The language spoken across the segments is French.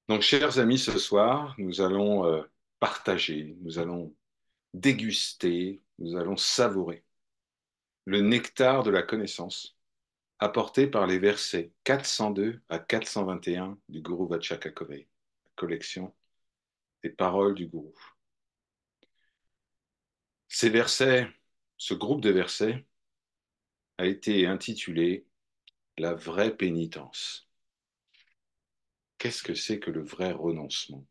Donc, chers amis, ce soir, nous allons partager, nous allons déguster, nous allons savourer le nectar de la connaissance apporté par les versets 402 à 421 du Guru Vachakakovai, la collection des paroles du Gourou. Ces versets, ce groupe de versets a été intitulé La vraie pénitence. Qu'est-ce que c'est que le vrai renoncement?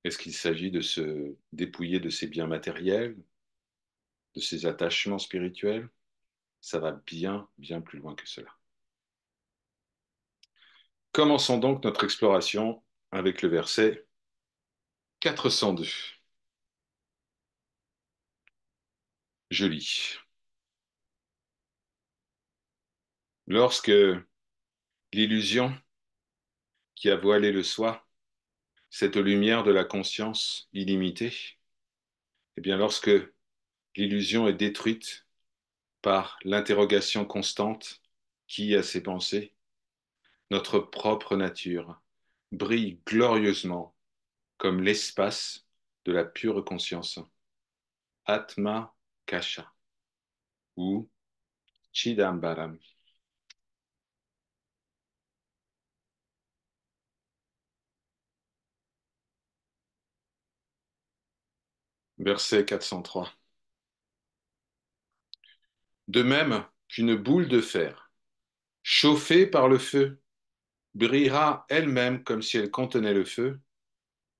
Est-ce qu'il s'agit de se dépouiller de ses biens matériels, de ses attachements spirituels? Ça va bien, bien plus loin que cela. Commençons donc notre exploration avec le verset 402. Je lis. Lorsque l'illusion qui a voilé le soi, cette lumière de la conscience illimitée, eh bien lorsque l'illusion est détruite par l'interrogation constante qui a ses pensées, notre propre nature brille glorieusement comme l'espace de la pure conscience. Atma Kasha ou Chidambaram. Verset 403. De même qu'une boule de fer, chauffée par le feu, brillera elle-même comme si elle contenait le feu,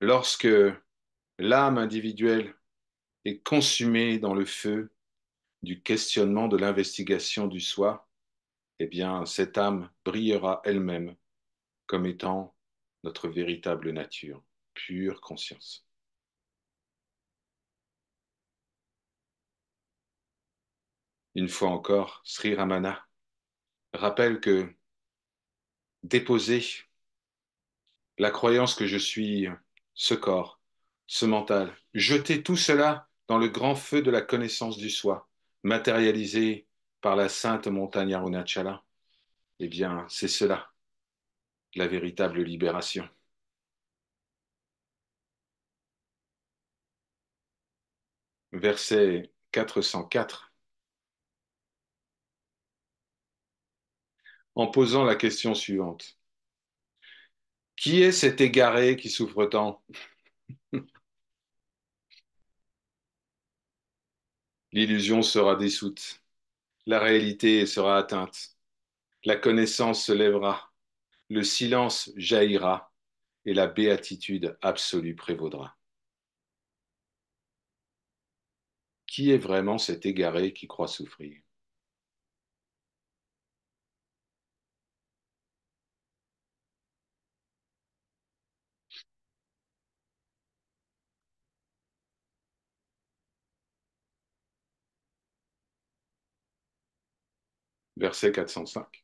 lorsque l'âme individuelle est consumée dans le feu du questionnement de l'investigation du soi, eh bien, cette âme brillera elle-même comme étant notre véritable nature, pure conscience. Une fois encore, Sri Ramana rappelle que déposer la croyance que je suis ce corps, ce mental, jeter tout cela dans le grand feu de la connaissance du soi, matérialisé par la sainte montagne Arunachala, eh bien, c'est cela, la véritable libération. Verset 404, en posant la question suivante. Qui est cet égaré qui souffre tant? L'illusion sera dissoute, la réalité sera atteinte, la connaissance se lèvera, le silence jaillira et la béatitude absolue prévaudra. Qui est vraiment cet égaré qui croit souffrir? Verset 405.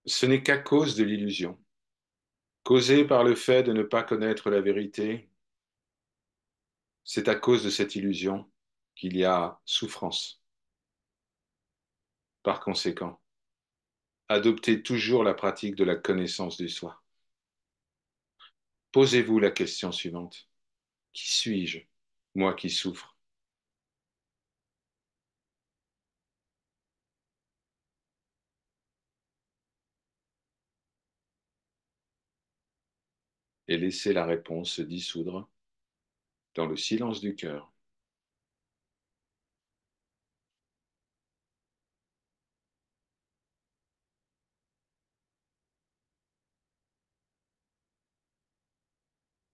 Ce n'est qu'à cause de l'illusion, causée par le fait de ne pas connaître la vérité, c'est à cause de cette illusion qu'il y a souffrance. Par conséquent, adoptez toujours la pratique de la connaissance du soi. Posez-vous la question suivante. Qui suis-je, moi qui souffre? Et laissez la réponse se dissoudre dans le silence du cœur.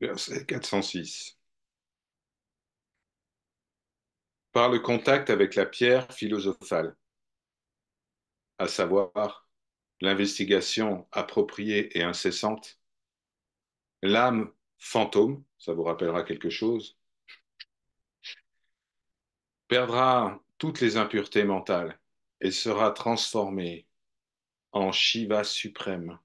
Verset 406. Par le contact avec la pierre philosophale, à savoir l'investigation appropriée et incessante, l'âme fantôme, ça vous rappellera quelque chose, perdra toutes les impuretés mentales et sera transformée en Shiva suprême.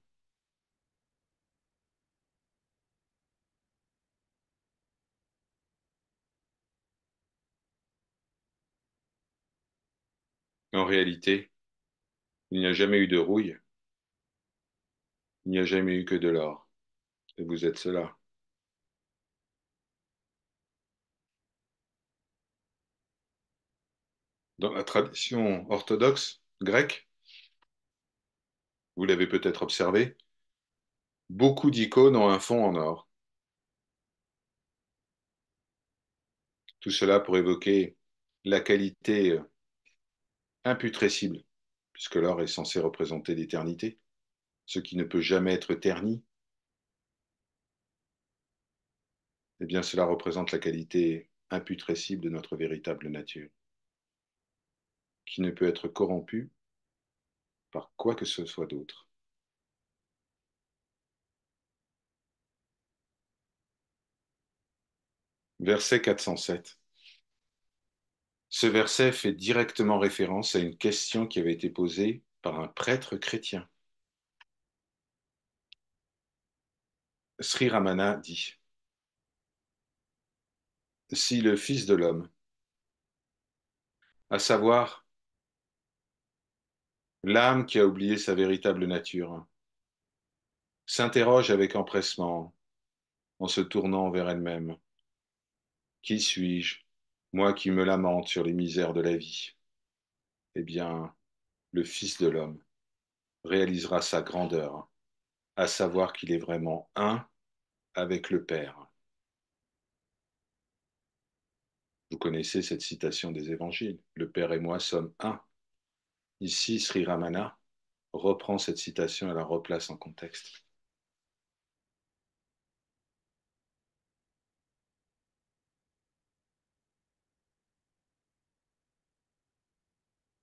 En réalité, il n'y a jamais eu de rouille, Il n'y a jamais eu que de l'or. Et vous êtes cela. Dans la tradition orthodoxe grecque, vous l'avez peut-être observé, beaucoup d'icônes ont un fond en or. Tout cela pour évoquer la qualité imputrescible, puisque l'or est censé représenter l'éternité, ce qui ne peut jamais être terni. Eh bien, cela représente la qualité imputrescible de notre véritable nature, qui ne peut être corrompue par quoi que ce soit d'autre. Verset 407. Ce verset fait directement référence à une question qui avait été posée par un prêtre chrétien. Sri Ramana dit, si le Fils de l'homme, à savoir l'âme qui a oublié sa véritable nature, s'interroge avec empressement en se tournant vers elle-même, qui suis-je, moi qui me lamente sur les misères de la vie? Eh bien, le Fils de l'homme réalisera sa grandeur, à savoir qu'il est vraiment un avec le Père. Vous connaissez cette citation des évangiles. Le Père et moi sommes un. Ici, Sri Ramana reprend cette citation et la replace en contexte.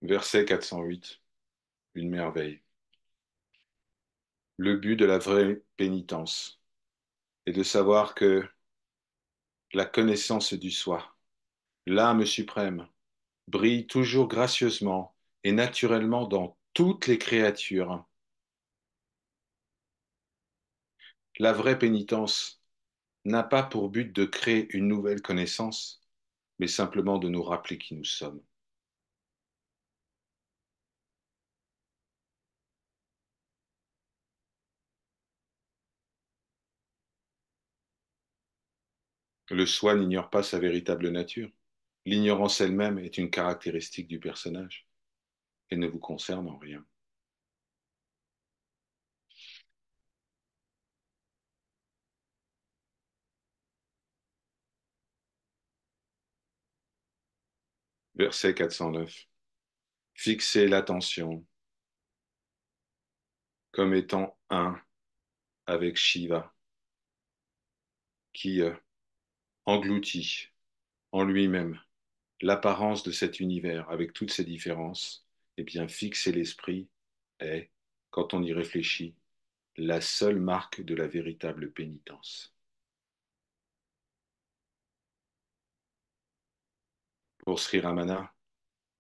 Verset 408, une merveille. Le but de la vraie pénitence est de savoir que la connaissance du soi, l'âme suprême, brille toujours gracieusement et naturellement dans toutes les créatures. La vraie pénitence n'a pas pour but de créer une nouvelle connaissance, mais simplement de nous rappeler qui nous sommes. Le soi n'ignore pas sa véritable nature. L'ignorance elle-même est une caractéristique du personnage et ne vous concerne en rien. Verset 409. Fixez l'attention comme étant un avec Shiva, qui engloutit en lui-même l'apparence de cet univers avec toutes ses différences. Eh bien, fixer l'esprit est, quand on y réfléchit, la seule marque de la véritable pénitence. Pour Sri Ramana,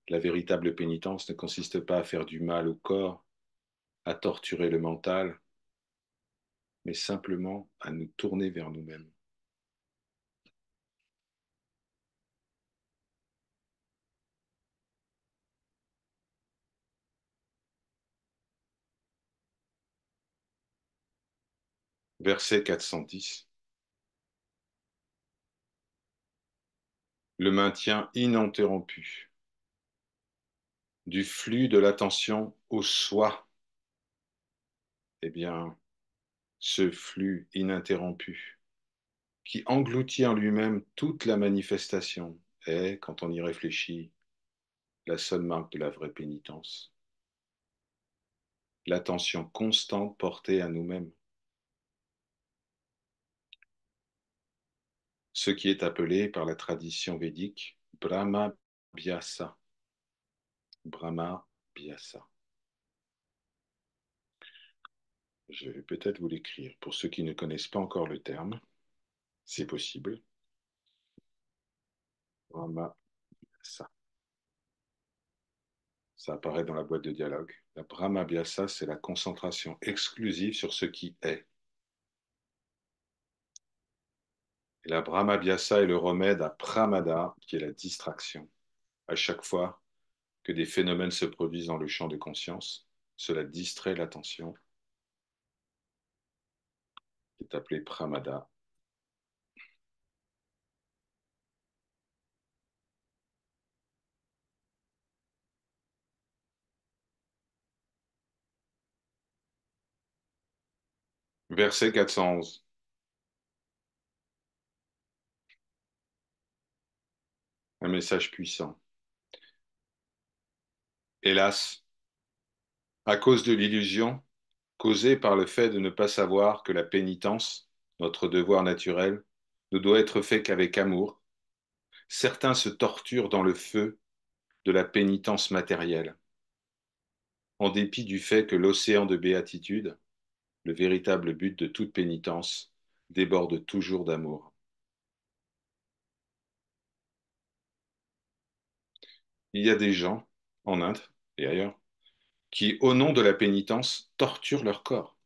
la véritable pénitence ne consiste pas à faire du mal au corps, à torturer le mental, mais simplement à nous tourner vers nous-mêmes. Verset 410. Le maintien ininterrompu du flux de l'attention au soi. Eh bien, ce flux ininterrompu qui engloutit en lui-même toute la manifestation est, quand on y réfléchit, la seule marque de la vraie pénitence. L'attention constante portée à nous-mêmes. Ce qui est appelé par la tradition védique Brahmabhyasa. Brahmabhyasa. Je vais peut-être vous l'écrire. Pour ceux qui ne connaissent pas encore le terme, c'est possible. Brahmabhyasa. Ça apparaît dans la boîte de dialogue. La Brahmabhyasa, c'est la concentration exclusive sur ce qui est. Et la Brahmabhyasa est le remède à Pramada, qui est la distraction. À chaque fois que des phénomènes se produisent dans le champ de conscience, cela distrait l'attention qui est appelé Pramada. Verset 411. Un message puissant. Hélas, à cause de l'illusion causée par le fait de ne pas savoir que la pénitence, notre devoir naturel, ne doit être fait qu'avec amour, certains se torturent dans le feu de la pénitence matérielle, en dépit du fait que l'océan de béatitude, le véritable but de toute pénitence, déborde toujours d'amour. Il y a des gens, en Inde et ailleurs, qui, au nom de la pénitence, torturent leur corps,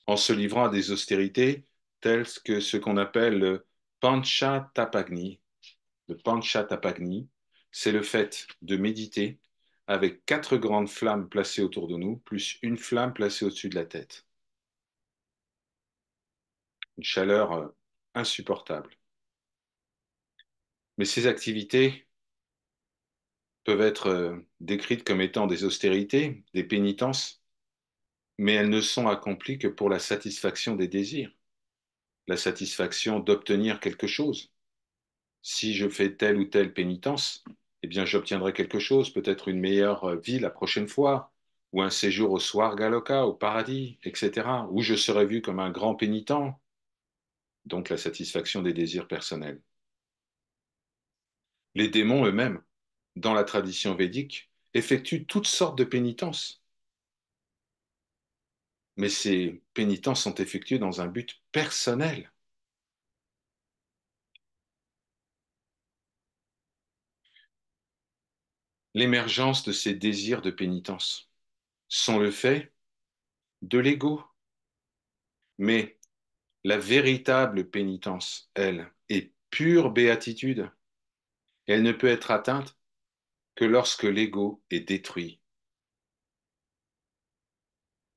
en se livrant à des austérités telles que ce qu'on appelle le Panchatapagni. Le Panchatapagni, c'est le fait de méditer avec quatre grandes flammes placées autour de nous, plus une flamme placée au-dessus de la tête. Une chaleur insupportable. Mais ces activités peuvent être décrites comme étant des austérités, des pénitences, mais elles ne sont accomplies que pour la satisfaction des désirs, la satisfaction d'obtenir quelque chose. Si je fais telle ou telle pénitence, eh bien j'obtiendrai quelque chose, peut-être une meilleure vie la prochaine fois, ou un séjour au Swargaloka, au paradis, etc., où je serai vu comme un grand pénitent, donc la satisfaction des désirs personnels. Les démons eux-mêmes, dans la tradition védique, effectuent toutes sortes de pénitences, mais ces pénitences sont effectuées dans un but personnel. L'émergence de ces désirs de pénitence sont le fait de l'ego, mais la véritable pénitence, elle, est pure béatitude. Et elle ne peut être atteinte que lorsque l'ego est détruit.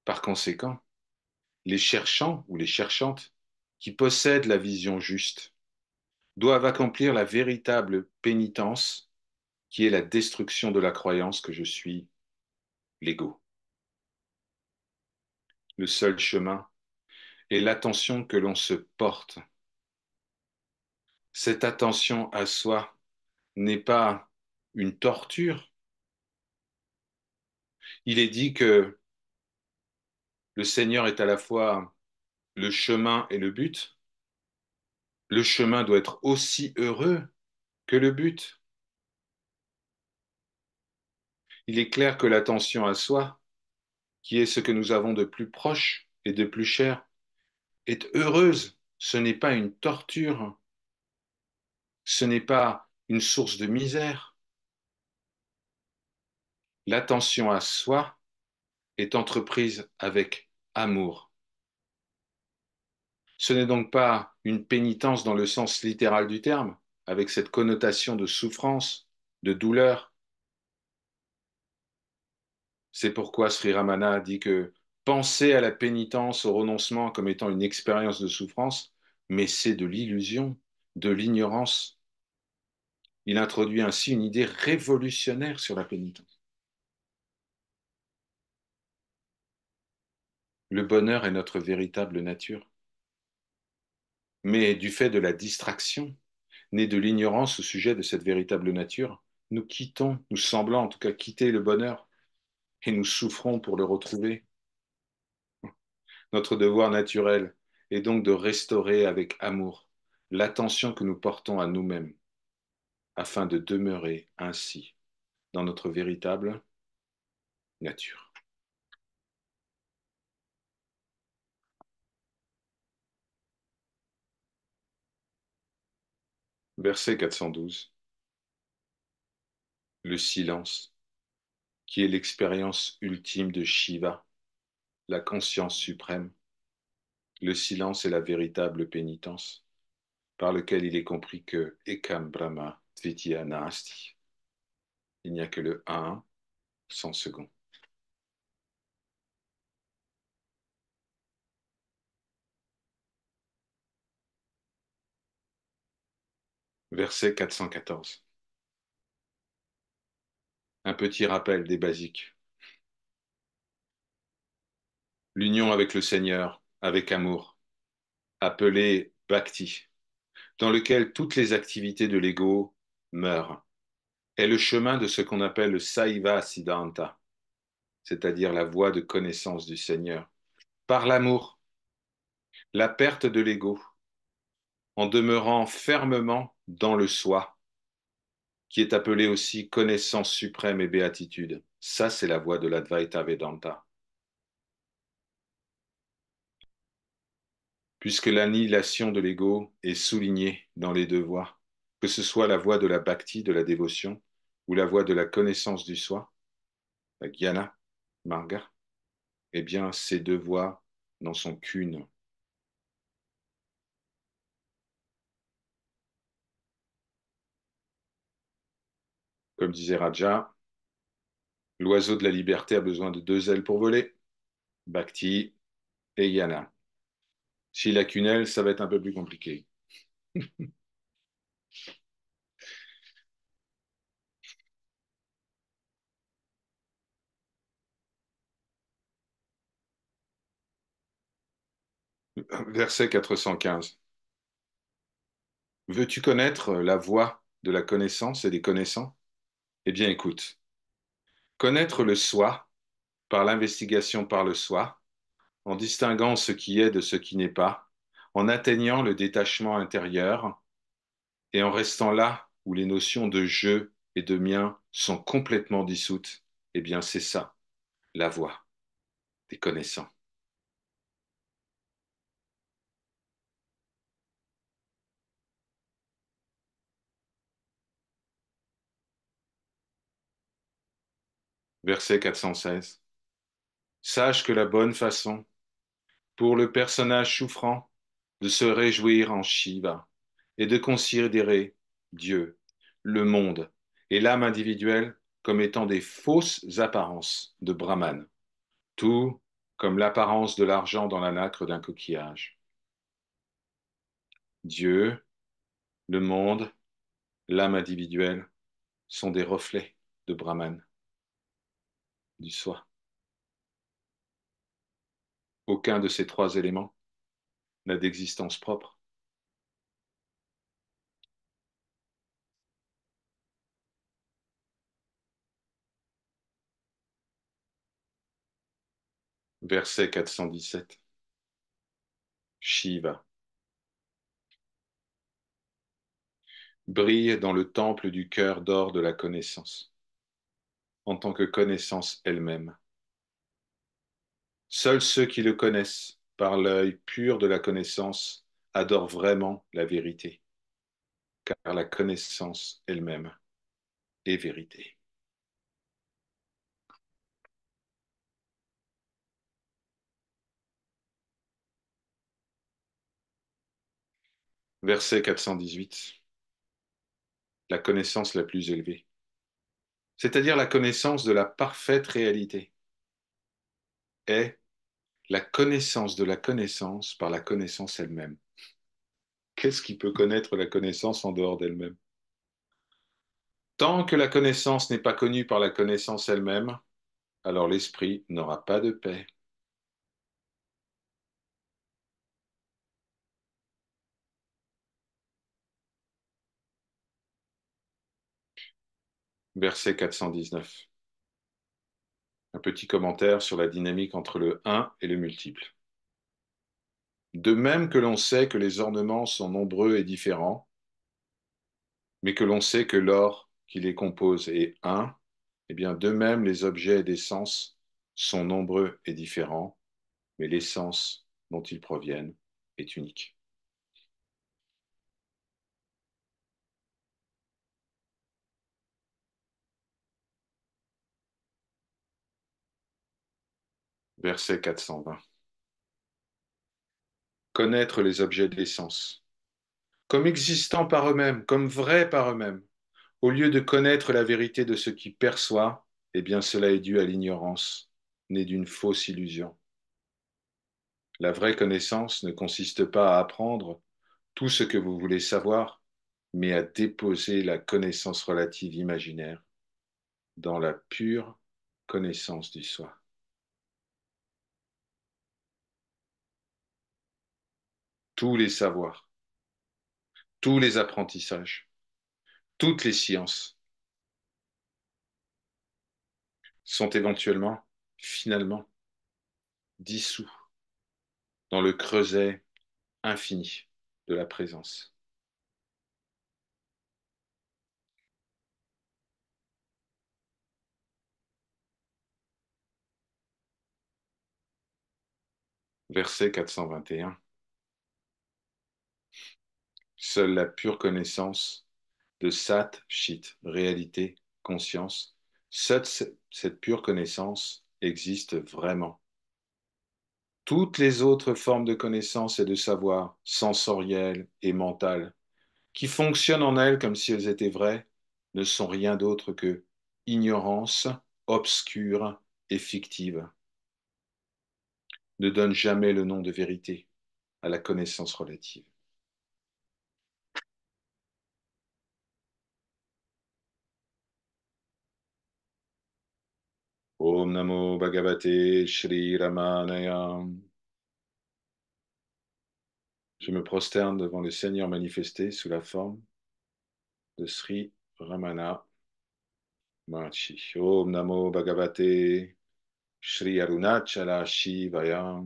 Par conséquent, les cherchants ou les cherchantes qui possèdent la vision juste doivent accomplir la véritable pénitence qui est la destruction de la croyance que je suis l'ego. Le seul chemin est l'attention que l'on se porte. Cette attention à soi n'est pas une torture. Il est dit que le Seigneur est à la fois le chemin et le but. Le chemin doit être aussi heureux que le but. Il est clair que l'attention à soi, qui est ce que nous avons de plus proche et de plus cher, est heureuse. Ce n'est pas une torture, ce n'est pas une source de misère. L'attention à soi est entreprise avec amour. Ce n'est donc pas une pénitence dans le sens littéral du terme, avec cette connotation de souffrance, de douleur. C'est pourquoi Sri Ramana dit que penser à la pénitence, au renoncement comme étant une expérience de souffrance, mais c'est de l'illusion, de l'ignorance. Il introduit ainsi une idée révolutionnaire sur la pénitence. Le bonheur est notre véritable nature, mais du fait de la distraction, née de l'ignorance au sujet de cette véritable nature, nous quittons, nous semblons en tout cas quitter le bonheur, et nous souffrons pour le retrouver. Notre devoir naturel est donc de restaurer avec amour l'attention que nous portons à nous-mêmes, afin de demeurer ainsi dans notre véritable nature. Verset 412. Le silence, qui est l'expérience ultime de Shiva, la conscience suprême. Le silence est la véritable pénitence, par lequel il est compris que Ekam Brahma Dvitiya Nasti. Il n'y a que le un sans second. Verset 414. Un petit rappel des basiques. L'union avec le Seigneur, avec amour, appelé bhakti, dans lequel toutes les activités de l'ego meurent, est le chemin de ce qu'on appelle le Saiva Siddhanta, c'est-à-dire la voie de connaissance du Seigneur. Par l'amour, la perte de l'ego, en demeurant fermement dans le soi, qui est appelé aussi connaissance suprême et béatitude. Ça, c'est la voie de l'Advaita Vedanta. Puisque l'annihilation de l'ego est soulignée dans les deux voies, que ce soit la voie de la bhakti, de la dévotion, ou la voie de la connaissance du soi, la jnana, marga, eh bien, ces deux voies n'en sont qu'une. Comme disait Raja, l'oiseau de la liberté a besoin de deux ailes pour voler, bhakti et jnana. S'il a qu'une aile, ça va être un peu plus compliqué. Verset 415. Veux-tu connaître la voie de la connaissance et des connaissants? Eh bien, écoute. Connaître le soi par l'investigation par le soi, en distinguant ce qui est de ce qui n'est pas, en atteignant le détachement intérieur et en restant là où les notions de je et de mien sont complètement dissoutes, eh bien, c'est ça, la voie des connaissants. Verset 416. Sache que la bonne façon pour le personnage souffrant de se réjouir en Shiva et de considérer Dieu, le monde et l'âme individuelle comme étant des fausses apparences de Brahman, tout comme l'apparence de l'argent dans la nacre d'un coquillage. Dieu, le monde, l'âme individuelle sont des reflets de Brahman, du soi. Aucun de ces trois éléments n'a d'existence propre. Verset 417. Shiva brille dans le temple du cœur d'or de la connaissance, en tant que connaissance elle-même. Seuls ceux qui le connaissent par l'œil pur de la connaissance adorent vraiment la vérité, car la connaissance elle-même est vérité. Verset 418. La connaissance la plus élevée, c'est-à-dire la connaissance de la parfaite réalité, est la connaissance de la connaissance par la connaissance elle-même. Qu'est-ce qui peut connaître la connaissance en dehors d'elle-même? Tant que la connaissance n'est pas connue par la connaissance elle-même, alors l'esprit n'aura pas de paix. Verset 419. Un petit commentaire sur la dynamique entre le un et le multiple. De même que l'on sait que les ornements sont nombreux et différents, mais que l'on sait que l'or qui les compose est un, eh bien de même les objets d'essence sont nombreux et différents, mais l'essence dont ils proviennent est unique. Verset 420. Connaître les objets d'essence, comme existants par eux-mêmes, comme vrais par eux-mêmes, au lieu de connaître la vérité de ce qui perçoit, eh bien cela est dû à l'ignorance, née d'une fausse illusion. La vraie connaissance ne consiste pas à apprendre tout ce que vous voulez savoir, mais à déposer la connaissance relative imaginaire dans la pure connaissance du soi. Tous les savoirs, tous les apprentissages, toutes les sciences sont éventuellement, finalement, dissous dans le creuset infini de la présence. Verset 421. Seule la pure connaissance de Sat, Chit, réalité, conscience, cette pure connaissance existe vraiment. Toutes les autres formes de connaissance et de savoir, sensorielles et mentales, qui fonctionnent en elles comme si elles étaient vraies, ne sont rien d'autre que ignorance obscure et fictive, ne donnent jamais le nom de vérité à la connaissance relative. Om Namo Bhagavate Shri Ramanaya. Je me prosterne devant le Seigneur manifesté sous la forme de Sri Ramana Maharshi. Om Namo Bhagavate Shri Arunachala Shivaya.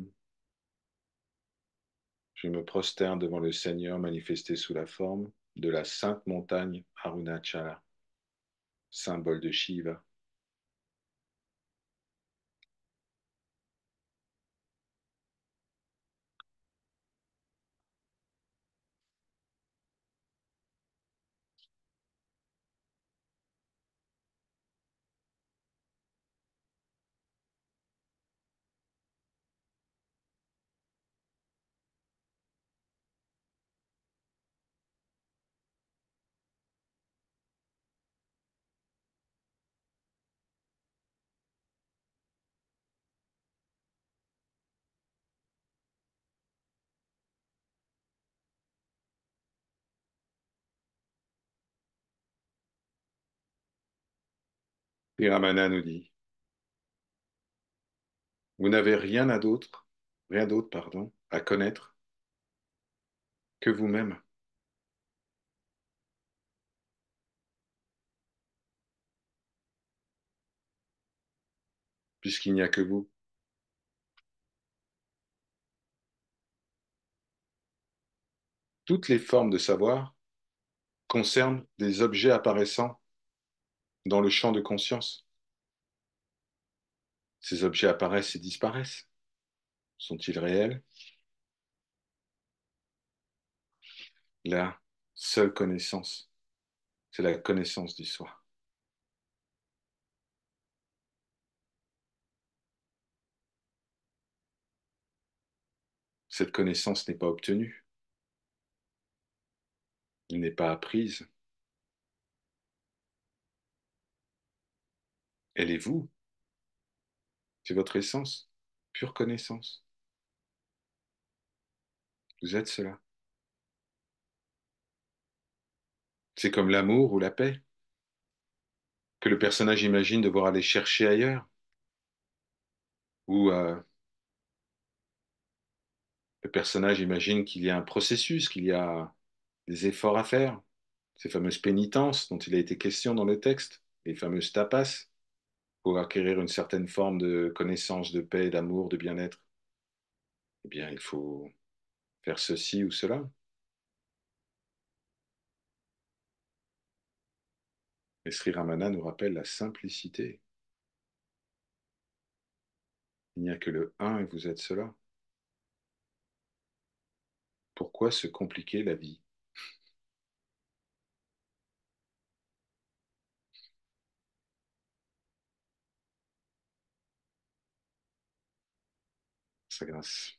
Je me prosterne devant le Seigneur manifesté sous la forme de la sainte montagne Arunachala, symbole de Shiva. Et Ramana nous dit, vous n'avez rien d'autre, pardon, à connaître que vous-même, puisqu'il n'y a que vous. Toutes les formes de savoir concernent des objets apparaissant dans le champ de conscience. Ces objets apparaissent et disparaissent. Sont-ils réels? La seule connaissance, c'est la connaissance du soi. Cette connaissance n'est pas obtenue, elle n'est pas apprise, elle est vous, c'est votre essence, pure connaissance. Vous êtes cela. C'est comme l'amour ou la paix que le personnage imagine devoir aller chercher ailleurs, ou le personnage imagine qu'il y a un processus, qu'il y a des efforts à faire, ces fameuses pénitences dont il a été question dans le texte, les fameuses tapas, pour acquérir une certaine forme de connaissance, de paix, d'amour, de bien-être. Eh bien, il faut faire ceci ou cela. Et Sri Ramana nous rappelle la simplicité. Il n'y a que le un et vous êtes cela. Pourquoi se compliquer la vie? Sa grâce.